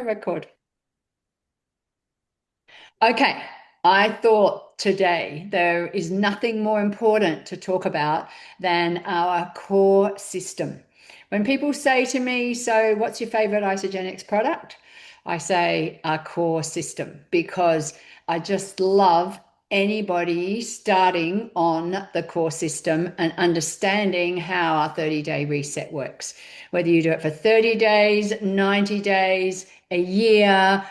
record. Okay, I thought today there is nothing more important to talk about than our core system. When people say to me, so what's your favorite Isagenix product? I say our core system because I just love anybody starting on the core system and understanding how our 30-day reset works. Whether you do it for 30 days, 90 days, a year,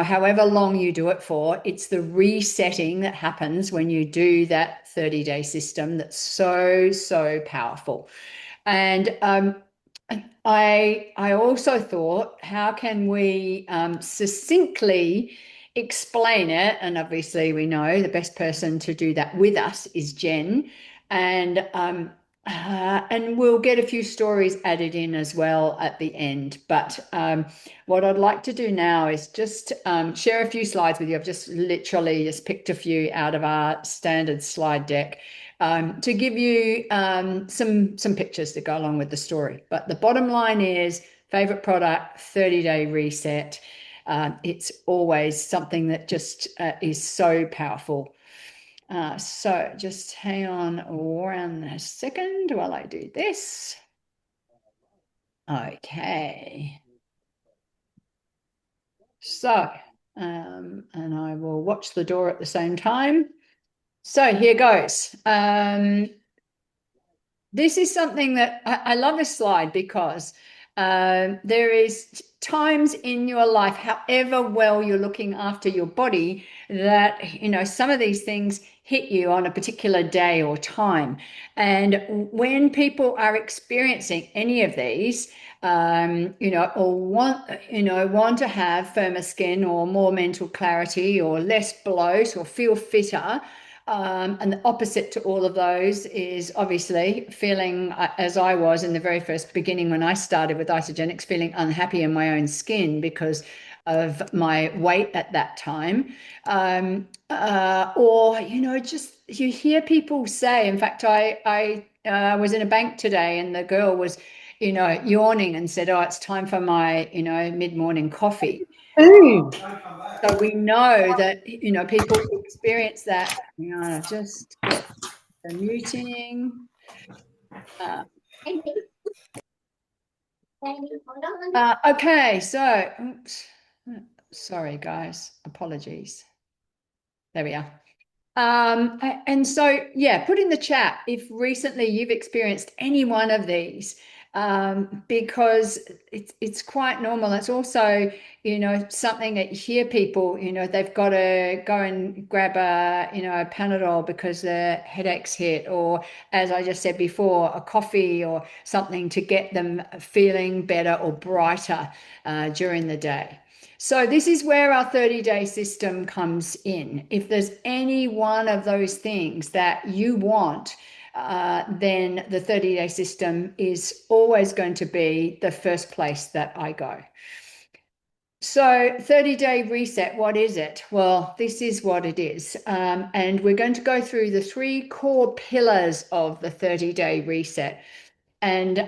however long you do it for, it's the resetting that happens when you do that 30-day system that's so, so powerful. And I also thought, how can we succinctly explain it? And obviously, we know the best person to do that with us is Jen, and we'll get a few stories added in as well at the end. But what I'd like to do now is just share a few slides with you. I've just literally just picked a few out of our standard slide deck to give you some pictures to go along with the story. But the bottom line is favorite product, 30-day reset. It's always something that just is so powerful. So just hang on one second while I do this. Okay. So, and I will watch the door at the same time. So here goes. This is something that I love this slide because there is times in your life, however well you're looking after your body, that, some of these things hit you on a particular day or time. And when people are experiencing any of these, or want to have firmer skin or more mental clarity or less bloat or feel fitter, and the opposite to all of those is obviously feeling, as I was in the very first beginning when I started with Isagenix, feeling unhappy in my own skin because of my weight at that time. Or, just you hear people say, in fact, I was in a bank today and the girl was, yawning and said, oh, it's time for my, mid-morning coffee. Ooh. So we know that, people experience that. Just get the muting. Uh, okay, so, oops. Sorry, guys. Apologies. There we are. And so, yeah, put in the chat if recently you've experienced any one of these, because it's quite normal. It's also, something that you hear people, they've got to go and grab a Panadol because their headaches hit, or as I just said before, a coffee or something to get them feeling better or brighter during the day. So this is where our 30-day system comes in. If there's any one of those things that you want, then the 30-day system is always going to be the first place that I go. So 30-day reset, what is it? Well, this is what it is. And we're going to go through the 3 core pillars of the 30-day reset. And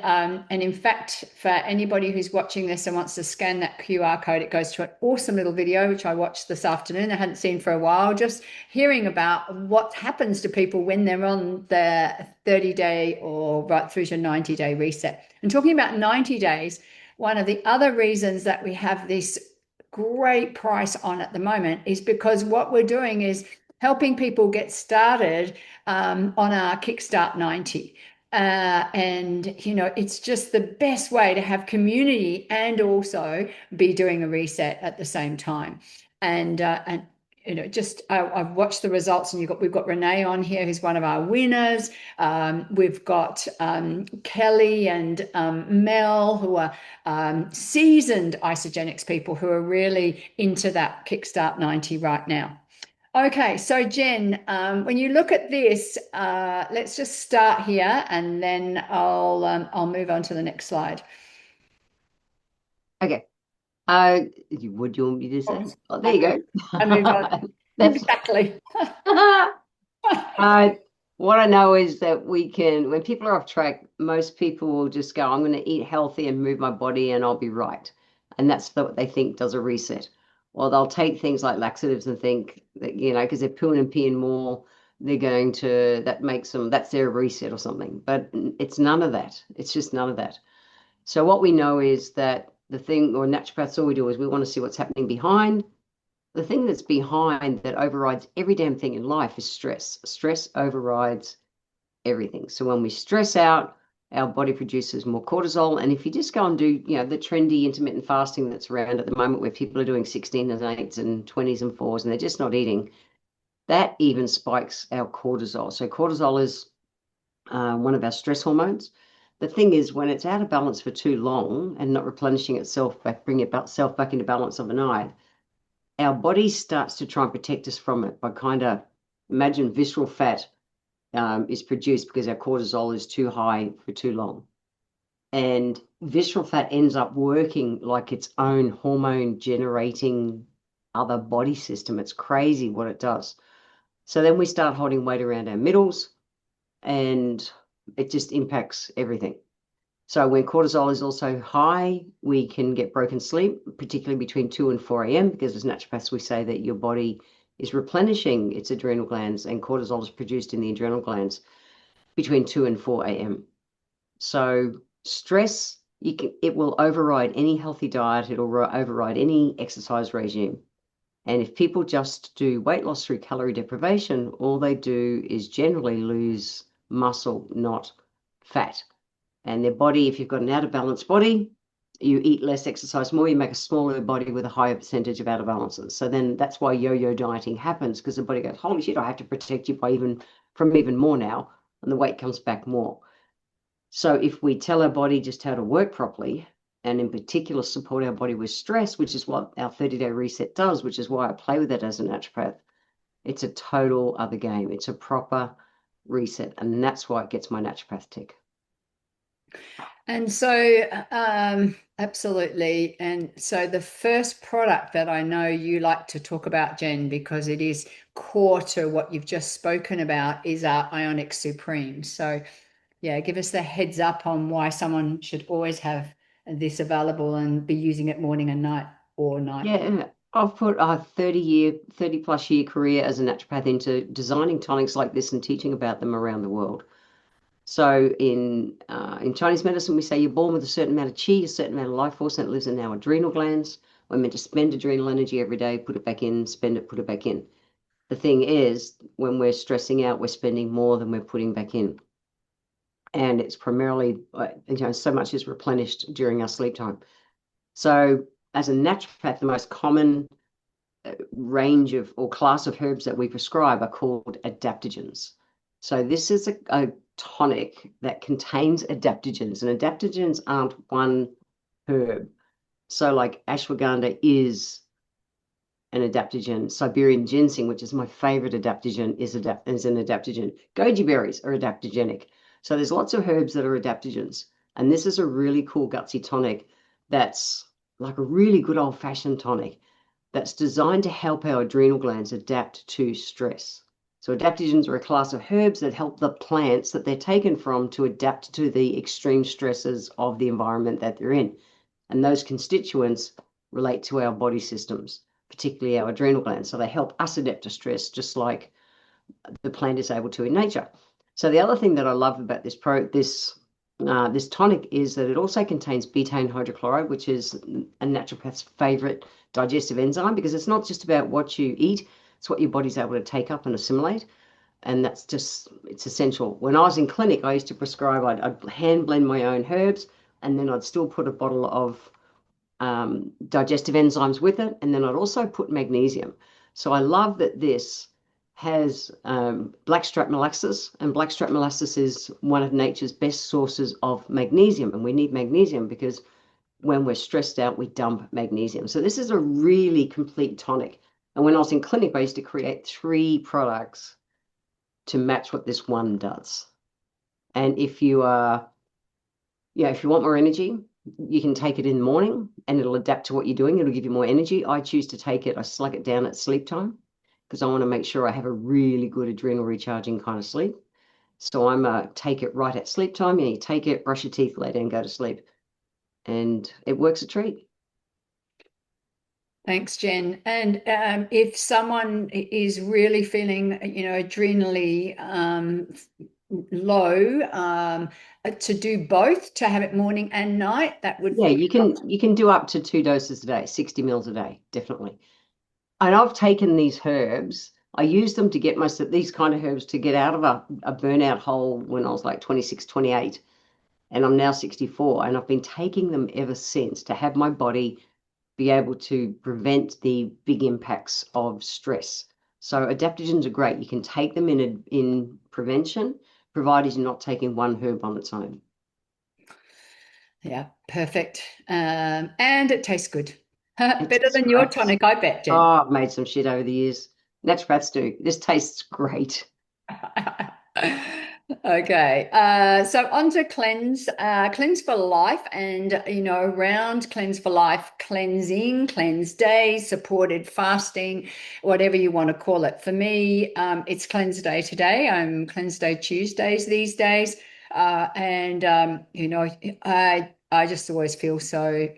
in fact, for anybody who's watching this and wants to scan that QR code, it goes to an awesome little video, which I watched this afternoon. I hadn't seen for a while, just hearing about what happens to people when they're on the 30-day or right through to 90-day reset. And talking about 90 days, one of the other reasons that we have this great price on at the moment is because what we're doing is helping people get started on our Kickstart 90. And it's just the best way to have community and also be doing a reset at the same time. And I've watched the results, and we've got Renee on here, who's one of our winners. We've got Kelly and Mel, who are seasoned Isagenix people who are really into that Kickstart 90 right now. Okay, so Jen, when you look at this, let's just start here, and then I'll move on to the next slide. Okay. What do you want me to say? Oh, there you go. I move on. That's Exactly. what I know is that when people are off track, most people will just go, I'm going to eat healthy and move my body and I'll be right. And that's what they think does a reset. Or they'll take things like laxatives and think that, because they're pooing and peeing more, they're going to, that makes them, that's their reset or something. But it's none of that. It's just none of that. So what we know is that the thing, or naturopaths, all we do is we want to see what's happening behind. The thing that's behind that overrides every damn thing in life is stress. Stress overrides everything. So when we stress out, our body produces more cortisol. And if you just go and do, the trendy intermittent fasting that's around at the moment where people are doing 16 and 8s and 20s and 4s and they're just not eating, that even spikes our cortisol. So cortisol is one of our stress hormones. The thing is, when it's out of balance for too long and not replenishing itself back, bring itself back into balance overnight, our body starts to try and protect us from it by kind of, imagine visceral fat is produced because our cortisol is too high for too long. And visceral fat ends up working like its own hormone generating other body system. It's crazy what it does. So then we start holding weight around our middles and it just impacts everything. So when cortisol is also high, we can get broken sleep, particularly between 2 and 4 a.m. because as naturopaths, we say that your body is replenishing its adrenal glands and cortisol is produced in the adrenal glands between 2 and 4 a.m. So stress, it will override any healthy diet. It'll override any exercise regime. And if people just do weight loss through calorie deprivation, all they do is generally lose muscle, not fat. And their body, if you've got an out of balance body, you eat less, exercise more, you make a smaller body with a higher percentage of out of balances. So then that's why yo-yo dieting happens, because the body goes, holy shit, I have to protect you from even more now, and the weight comes back more. So if we tell our body just how to work properly, and in particular support our body with stress, which is what our 30-day reset does, which is why I play with it as a naturopath, it's a total other game. It's a proper reset, and that's why it gets my naturopath tick. And so, absolutely. And so, the first product that I know you like to talk about, Jen, because it is core to what you've just spoken about, is our Ionic Supreme. So, yeah, give us the heads up on why someone should always have this available and be using it morning and night or night. Yeah, I've put a 30 plus year career as a naturopath into designing tonics like this and teaching about them around the world. So in Chinese medicine, we say you're born with a certain amount of qi, a certain amount of life force, and it lives in our adrenal glands. We're meant to spend adrenal energy every day, put it back in, spend it, put it back in. The thing is, when we're stressing out, we're spending more than we're putting back in. And it's primarily, so much is replenished during our sleep time. So as a naturopath, the most common range of or class of herbs that we prescribe are called adaptogens. So this is a tonic that contains adaptogens, and adaptogens aren't one herb. So like ashwagandha is an adaptogen. Siberian ginseng, which is my favorite adaptogen, is an adaptogen. Goji berries are adaptogenic. So there's lots of herbs that are adaptogens. And this is a really cool gutsy tonic that's like a really good old-fashioned tonic that's designed to help our adrenal glands adapt to stress. So adaptogens are a class of herbs that help the plants that they're taken from to adapt to the extreme stresses of the environment that they're in. And those constituents relate to our body systems, particularly our adrenal glands. So they help us adapt to stress, just like the plant is able to in nature. So the other thing that I love about this tonic is that it also contains betaine hydrochloride, which is a naturopath's favorite digestive enzyme, because it's not just about what you eat, it's what your body's able to take up and assimilate. And it's essential. When I was in clinic, I used to prescribe, I'd hand blend my own herbs, and then I'd still put a bottle of digestive enzymes with it, and then I'd also put magnesium. So I love that this has blackstrap molasses, and blackstrap molasses is one of nature's best sources of magnesium, and we need magnesium because when we're stressed out, we dump magnesium. So this is a really complete tonic. And when I was in clinic, I used to create 3 products to match what this one does. And if you want more energy, you can take it in the morning and it'll adapt to what you're doing. It'll give you more energy. I choose to take it, I slug it down at sleep time because I want to make sure I have a really good adrenal recharging kind of sleep. So I'm take it right at sleep time. You take it, brush your teeth, lay down, go to sleep. And it works a treat. Thanks, Jen. And if someone is really feeling, adrenally low, to do both, to have it morning and night, that would Yeah, be. you can do up to 2 doses a day, 60 mils a day, definitely. And I've taken these herbs. I used them to get myself these kind of herbs to get out of a burnout hole when I was like 26, 28, and I'm now 64. And I've been taking them ever since to have my body be able to prevent the big impacts of stress. So adaptogens are great. You can take them in prevention, provided you're not taking one herb on its own. Yeah, perfect. And it tastes good. It Better tastes than your great. tonic, I bet, Jen. Oh, I've made some shit over the years. Naturopaths do. This tastes great. Okay, so on to cleanse for life, and around cleanse for life, cleansing, cleanse day, supported fasting, whatever you want to call it. For me, it's cleanse day today. I'm cleanse day Tuesdays these days, and I just always feel so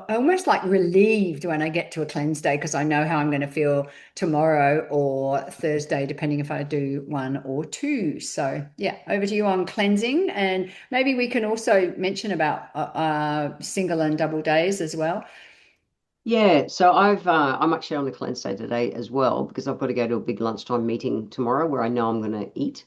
almost like relieved when I get to a cleanse day because I know how I'm going to feel tomorrow or Thursday, depending if I do one or two. So, yeah, over to you on cleansing. And maybe we can also mention about single and double days as well. Yeah, so I'm actually on a cleanse day today as well because I've got to go to a big lunchtime meeting tomorrow where I know I'm going to eat.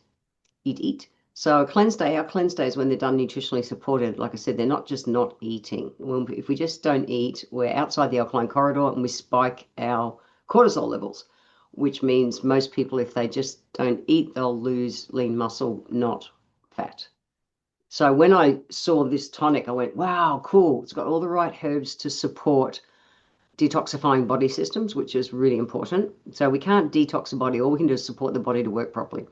So a cleanse day, our cleanse days when they're done nutritionally supported, like I said, they're not just not eating. If we just don't eat, we're outside the alkaline corridor and we spike our cortisol levels, which means most people, if they just don't eat, they'll lose lean muscle, not fat. So when I saw this tonic, I went, wow, cool. It's got all the right herbs to support detoxifying body systems, which is really important. So we can't detox the body. All we can do is support the body to work properly.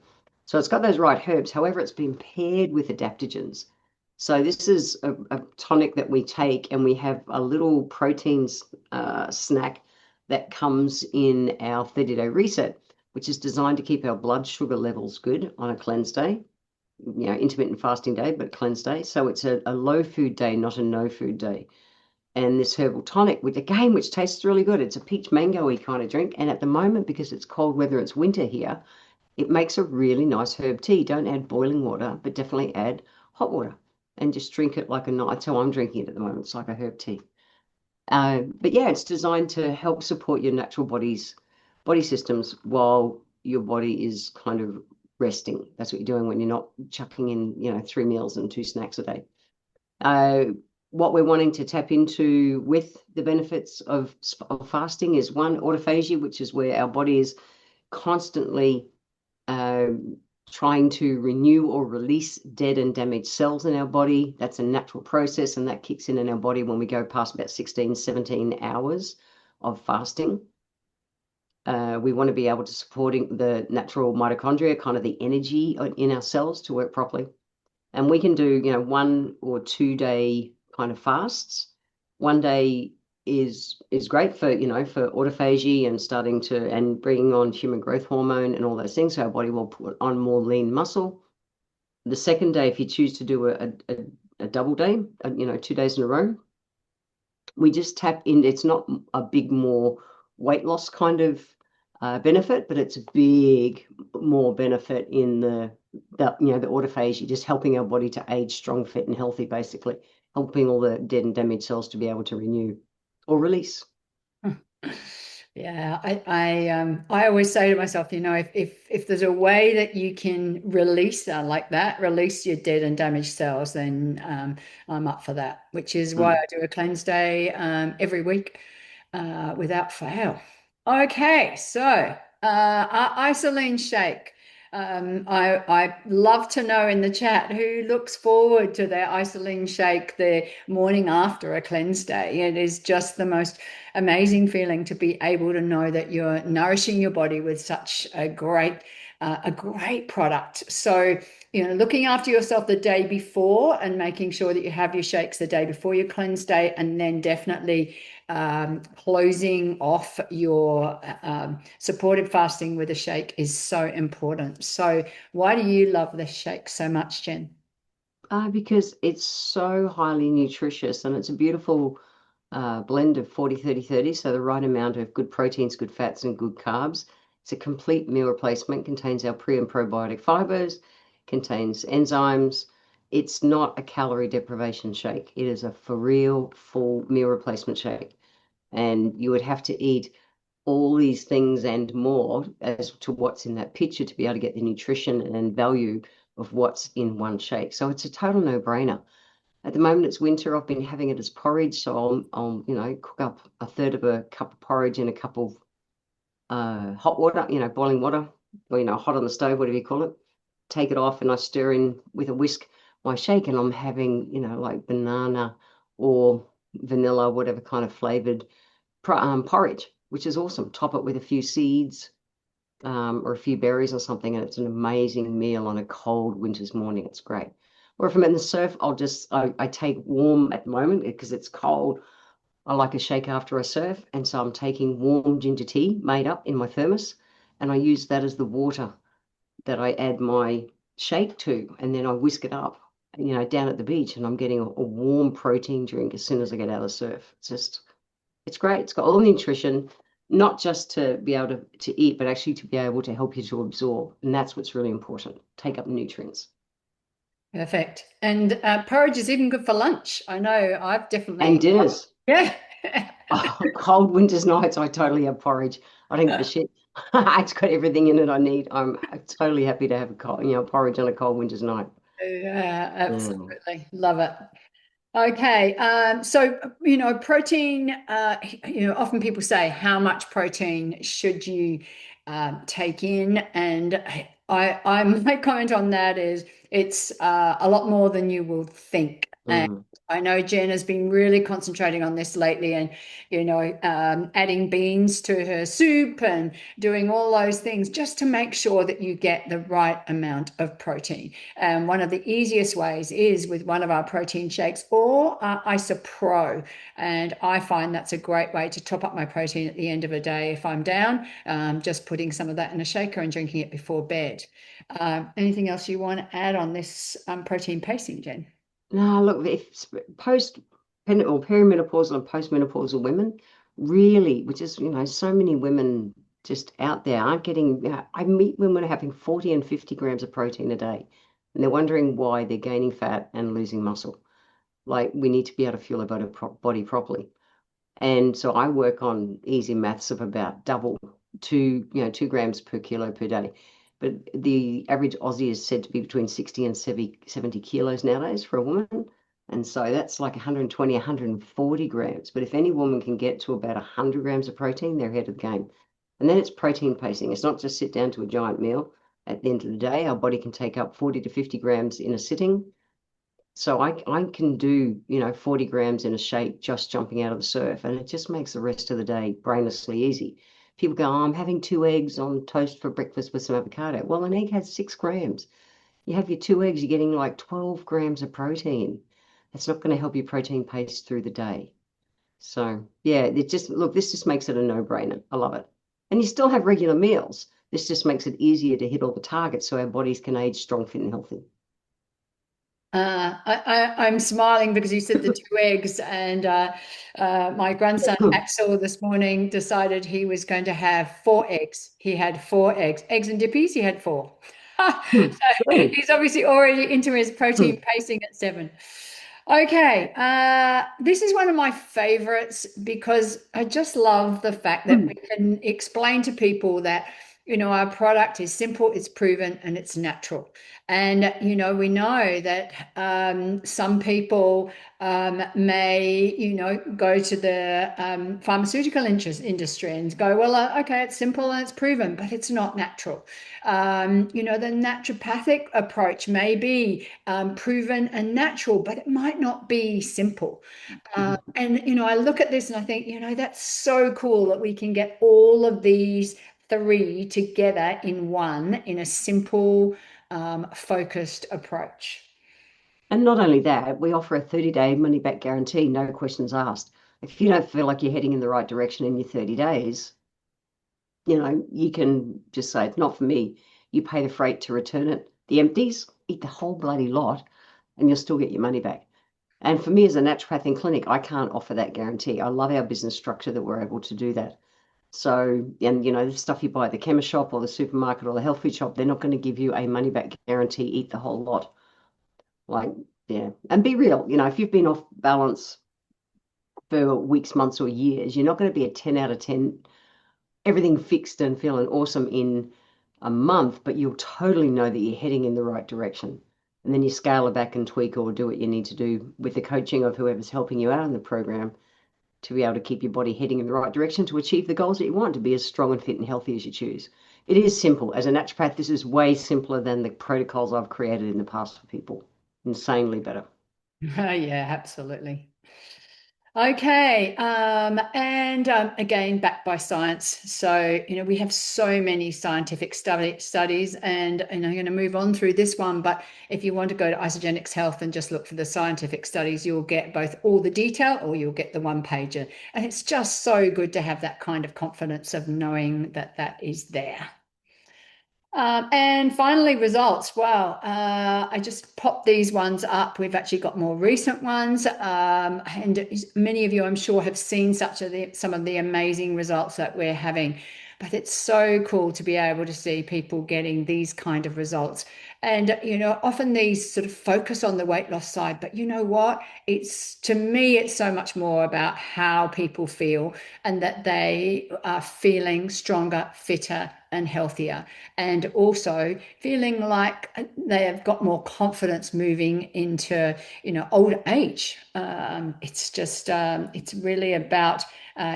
So it's got those right herbs. However, it's been paired with adaptogens. So this is a tonic that we take, and we have a little protein snack that comes in our 30-day reset, which is designed to keep our blood sugar levels good on a cleanse day, intermittent fasting day, but cleanse day. So it's a low food day, not a no food day. And this herbal tonic, which tastes really good. It's a peach mango-y kind of drink. And at the moment, because it's cold weather, it's winter here, it makes a really nice herb tea. Don't add boiling water, but definitely add hot water and just drink it like a night. That's how I'm drinking it at the moment. It's like a herb tea. But yeah, it's designed to help support your natural body systems while your body is kind of resting. That's what you're doing when you're not chucking in, 3 meals and 2 snacks a day. Uh, what we're wanting to tap into with the benefits of fasting is one, autophagy, which is where our body is constantly uh, trying to renew or release dead and damaged cells in our body. That's a natural process, and that kicks in our body when we go past about 16, 17 hours of fasting. We want to be able to supporting the natural mitochondria, kind of the energy in our cells to work properly. And we can do, 1 or 2 day kind of fasts. One day is great for, for autophagy and starting to and bringing on human growth hormone and all those things. So our body will put on more lean muscle. The second day, if you choose to do a double day, 2 days in a row, we just tap in. It's not a big more weight loss kind of benefit, but it's a big more benefit in the autophagy, just helping our body to age strong, fit, and healthy, basically helping all the dead and damaged cells to be able to renew or release. Yeah, I always say to myself, if there's a way that you can release like that, release your dead and damaged cells, then I'm up for that. Which is why Mm. I do a cleanse day every week without fail. Okay, so isoline shake. I love to know in the chat who looks forward to their isoline shake the morning after a cleanse day. It is just the most amazing feeling to be able to know that you're nourishing your body with such a great product. So, looking after yourself the day before and making sure that you have your shakes the day before your cleanse day, and then definitely closing off your supported fasting with a shake is so important. So, why do you love the shake so much, Jen? Because it's so highly nutritious and it's a beautiful blend of 40, 30, 30. So the right amount of good proteins, good fats, and good carbs. It's a complete meal replacement, contains our pre and probiotic fibers, contains enzymes. It's not a calorie deprivation shake. It is a for real full meal replacement shake. And you would have to eat all these things and more as to what's in that picture to be able to get the nutrition and value of what's in one shake. So it's a total no-brainer. At the moment, it's winter. I've been having it as porridge, so I'll cook up a third of a cup of porridge in a cup of hot water, boiling water, or hot on the stove, whatever you call it. Take it off, and I stir in with a whisk my shake, and I'm having, like banana or vanilla, whatever kind of flavored porridge, which is awesome. Top it with a few seeds, or a few berries or something, and it's an amazing meal on a cold winter's morning. It's great. Or if I'm in the surf, I take warm at the moment because it's cold. I like a shake after I surf, and so I'm taking warm ginger tea made up in my thermos, and I use that as the water that I add my shake to, and then I whisk it up, down at the beach, and I'm getting a warm protein drink as soon as I get out of the surf. It's great. It's got all the nutrition, not just to be able to eat, but actually to be able to help you to absorb. And that's what's really important. Take up the nutrients. Perfect. And porridge is even good for lunch. I know I've And definitely, dinners. yeah. Oh, cold winter's nights, I totally have porridge. I don't give a shit. It's got everything in it I need. I'm totally happy to have a porridge on a cold winter's night. Yeah, Mm. absolutely. Love it. Okay, so protein. Often people say, "How much protein should you take in?" And my comment on that is, it's a lot more than you will think. And Mm. I know Jen has been really concentrating on this lately, and adding beans to her soup and doing all those things just to make sure that you get the right amount of protein. And one of the easiest ways is with one of our protein shakes or Isopro. And I find that's a great way to top up my protein at the end of a day if I'm down, just putting some of that in a shaker and drinking it before bed. Anything else you want to add on this protein pacing, Jen? No, look, if post or perimenopausal and postmenopausal women really, which is, so many women just out there aren't getting, I meet women having 40 and 50 grams of protein a day, and they're wondering why they're gaining fat and losing muscle. Like, we need to be able to fuel our body properly. And so I work on easy maths of about double 2 grams per kilo per day. But the average Aussie is said to be between 60 and 70 kilos nowadays for a woman. And so that's like 120, 140 grams. But if any woman can get to about 100 grams of protein, they're ahead of the game. And then it's protein pacing. It's not just sit down to a giant meal. At the end of the day, our body can take up 40 to 50 grams in a sitting. So I can do, 40 grams in a shake just jumping out of the surf, and it just makes the rest of the day brainlessly easy. People go, oh, I'm having 2 eggs on toast for breakfast with some avocado. Well, an egg has 6 grams. You have your 2 eggs, you're getting like 12 grams of protein. That's not going to help your protein pace through the day. So yeah, this just makes it a no-brainer. I love it. And you still have regular meals. This just makes it easier to hit all the targets so our bodies can age strong, fit, and healthy. I'm smiling because you said the 2 eggs, and my grandson Axel this morning decided he was going to have 4 eggs. He had 4 eggs, eggs and dippies. He had four. So Brilliant. he's obviously already into his protein pacing at 7. Okay, this is one of my favorites because I just love the fact that we can explain to people that, our product is simple, it's proven, and it's natural. And, we know that some people may, go to the pharmaceutical industry and go, well, okay, it's simple and it's proven, but it's not natural. The naturopathic approach may be proven and natural, but it might not be simple. And, I look at this and I think, that's so cool that we can get all of these three together in one in a simple, focused approach. And not only that, we offer a 30-day money back guarantee, no questions asked. If you don't feel like you're heading in the right direction in your 30 days, you can just say, it's not for me. You pay the freight to return it. The empties, eat the whole bloody lot, and you'll still get your money back. And for me as a naturopath in clinic, I can't offer that guarantee. I love our business structure that we're able to do that. So, and the stuff you buy at the chemist shop or the supermarket or the health food shop, they're not going to give you a money back guarantee, eat the whole lot. Like, yeah. And be real, if you've been off balance for weeks, months, or years, you're not going to be a 10 out of 10, everything fixed and feeling awesome in a month, but you'll totally know that you're heading in the right direction. And then you scale it back and tweak or do what you need to do with the coaching of whoever's helping you out in the program to be able to keep your body heading in the right direction to achieve the goals that you want, to be as strong and fit and healthy as you choose. It is simple. As a naturopath, this is way simpler than the protocols I've created in the past for people. Insanely better. Yeah, absolutely. Okay, and again, backed by science. So, we have so many scientific studies, and I'm going to move on through this one. But if you want to go to Isagenix Health and just look for the scientific studies, you'll get both all the detail or you'll get the one pager. And it's just so good to have that kind of confidence of knowing that that is there. And finally, results. Well, I just popped these ones up. We've actually got more recent ones, and many of you, I'm sure, have seen some of the amazing results that we're having. But it's so cool to be able to see people getting these kind of results. And often these sort of focus on the weight loss side, but you know what? To me, it's so much more about how people feel and that they are feeling stronger, fitter, and healthier, and also feeling like they have got more confidence moving into older age. It's really about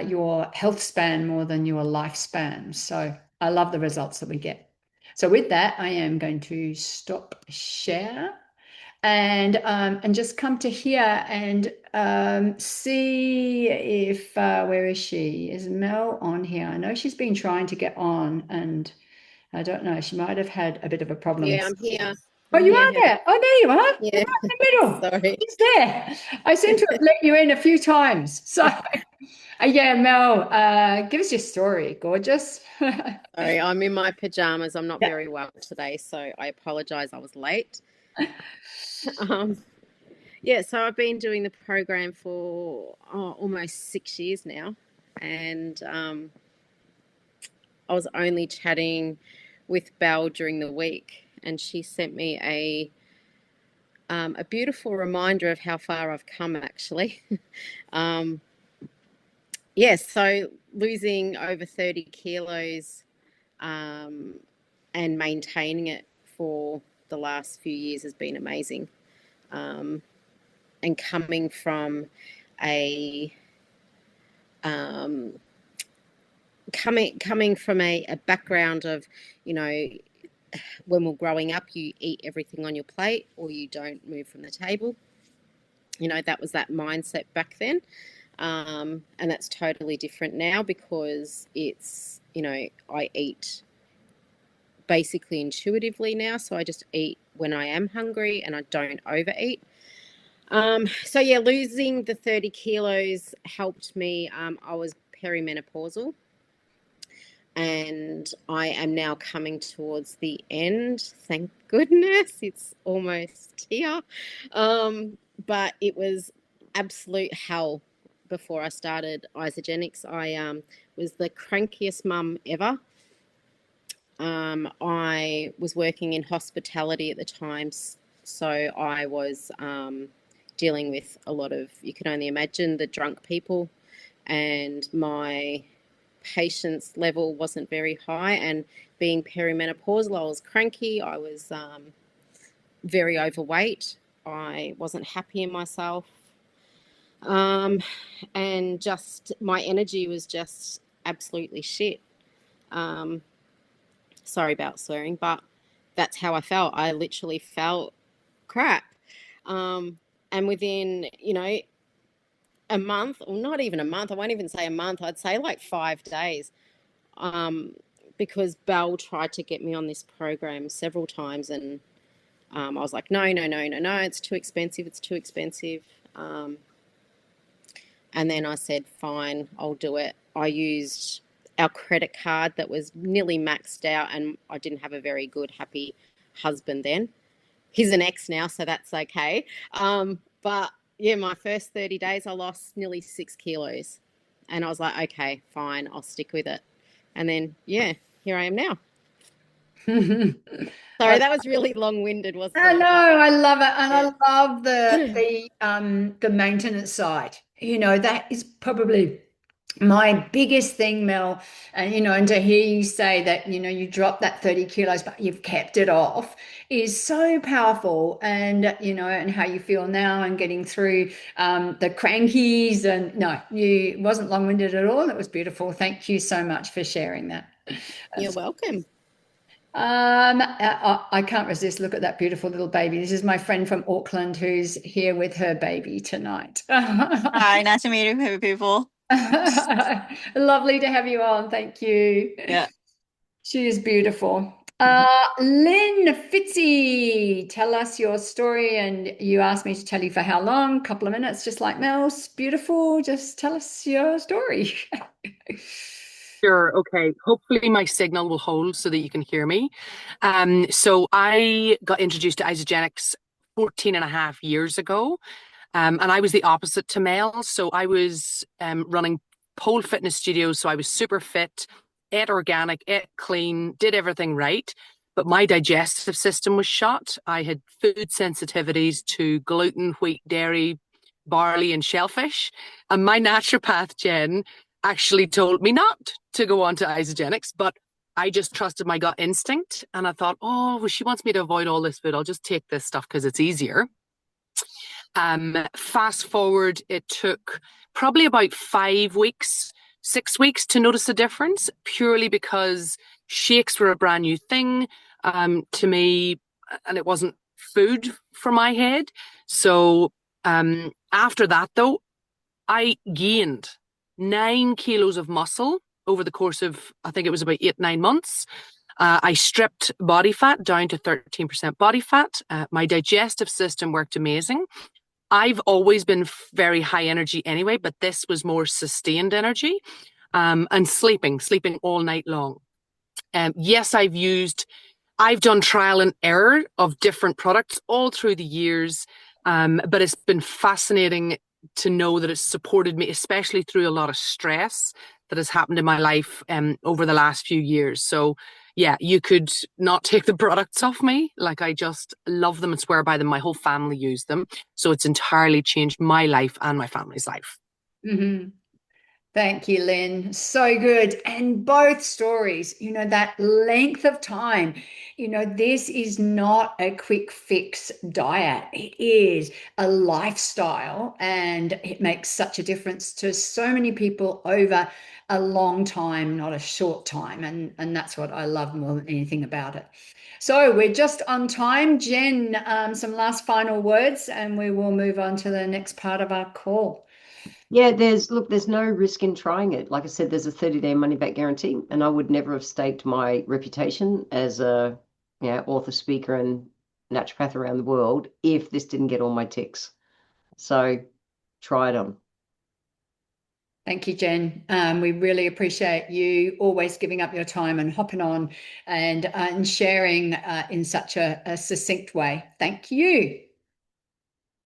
your health span more than your lifespan. So I love the results that we get. So with that, I am going to stop share and just come to here and see if where is she? Is Mel on here? I know she's been trying to get on, and I don't know. She might have had a bit of a problem. Yeah, I'm here. Oh, I'm you here, are Heather. there. Oh, there you are. You're Yeah, right in the middle. sorry. She's there. I seem to have let you in a few times. So, yeah, Mel, give us your story, gorgeous. Sorry, I'm in my pajamas. I'm not Yeah. very well today, so I apologize I was late. Um, yeah, so I've been doing the program for almost 6 years now, and I was only chatting with Belle during the week, and she sent me a beautiful reminder of how far I've come, actually. um, yes, so losing over 30 kilos um, and maintaining it for the last few years has been amazing. Um, and a um, coming from a background of, you know, when we're growing up, you eat everything on your plate or you don't move from the table. You know, that was that mindset back then. And that's totally different now because it's, you know, I eat basically intuitively now. So I just eat when I am hungry and I don't overeat. So yeah, losing the 30 kilos helped me. I was perimenopausal and I am now coming towards the end. Thank goodness it's almost here. But it was absolute hell before I started Isagenix. I was the crankiest mum ever. I was working in hospitality at the time, so I was dealing with a lot of, you can only imagine, the drunk people, and my patience level wasn't very high. And being perimenopausal, I was cranky, I was very overweight, I wasn't happy in myself, um, and just my energy was just absolutely shit. Um, Sorry about swearing, but that's how I felt. I literally felt crap. And within, you know, a month, or not even a month, I won't even say a month, I'd say like 5 days, um, because Belle tried to get me on this program several times. And I was like, no, no, no, no, no, it's too expensive. It's too expensive. Um, and then I said, fine, I'll do it. I used our credit card that was nearly maxed out, and I didn't have a very good, happy husband then. He's an ex now, so that's okay. But Yeah, my first 30 days, I lost nearly 6 kilos. And I was like, okay, fine, I'll stick with it. And then, yeah, here I am now. Sorry, I that was really long-winded, wasn't I it? know, But I love it, and I yeah. love the maintenance side. You know, that is probably my biggest thing, Mel. And and to hear you say that, you dropped that 30 kilos, but you've kept it off is so powerful. And and how you feel now and getting through the crankies. And no, you wasn't long-winded at all. It was beautiful. Thank you so much for sharing that. You're welcome. I can't resist. Look at that beautiful little baby. This is my friend from Auckland who's here with her baby tonight. Hi, nice to meet you, people. Lovely to have you on. Thank you. Yeah. She is beautiful. Lynn Fitzy, tell us your story. And you asked me to tell you for how long? A couple of minutes, just like Mel's. Beautiful. Just tell us your story. Sure. Okay. Hopefully my signal will hold so that you can hear me. So I got introduced to Isagenix 14 and a half years ago. And I was the opposite to Mel. So I was running pole fitness studios. So I was super fit, ate organic, ate clean, did everything right. But my digestive system was shot. I had food sensitivities to gluten, wheat, dairy, barley, and shellfish. And my naturopath, Jen, actually told me not to go on to Isagenix, but I just trusted my gut instinct. And I thought, oh, well, she wants me to avoid all this food. I'll just take this stuff because it's easier. Fast forward, it took probably about 5 weeks, 6 weeks to notice a difference, purely because shakes were a brand new thing to me, and it wasn't food for my head. So after that, though, I gained 9 kilos of muscle over the course of, I think it was about 8, 9 months. I stripped body fat down to 13% body fat. My digestive system worked amazing. I've always been very high energy anyway, but this was more sustained energy. And sleeping all night long. Yes, I've done trial and error of different products all through the years, but it's been fascinating to know that it's supported me, especially through a lot of stress that has happened in my life over the last few years. So yeah, you could not take the products off me. Like, I just love them and swear by them. My whole family use them. So it's entirely changed my life and my family's life. Mm-hmm. Thank you, Lynn. So good. And both stories, that length of time, this is not a quick fix diet. It is a lifestyle, and it makes such a difference to so many people over a long time, not a short time. And that's what I love more than anything about it. So we're just on time. Jen, some last final words, and we will move on to the next part of our call. Yeah, there's no risk in trying it. Like I said, there's a 30-day money back guarantee, and I would never have staked my reputation as a author, speaker, and naturopath around the world if this didn't get all my ticks. So try it on. Thank you, Jen. We really appreciate you always giving up your time and hopping on and sharing in such a succinct way. Thank you.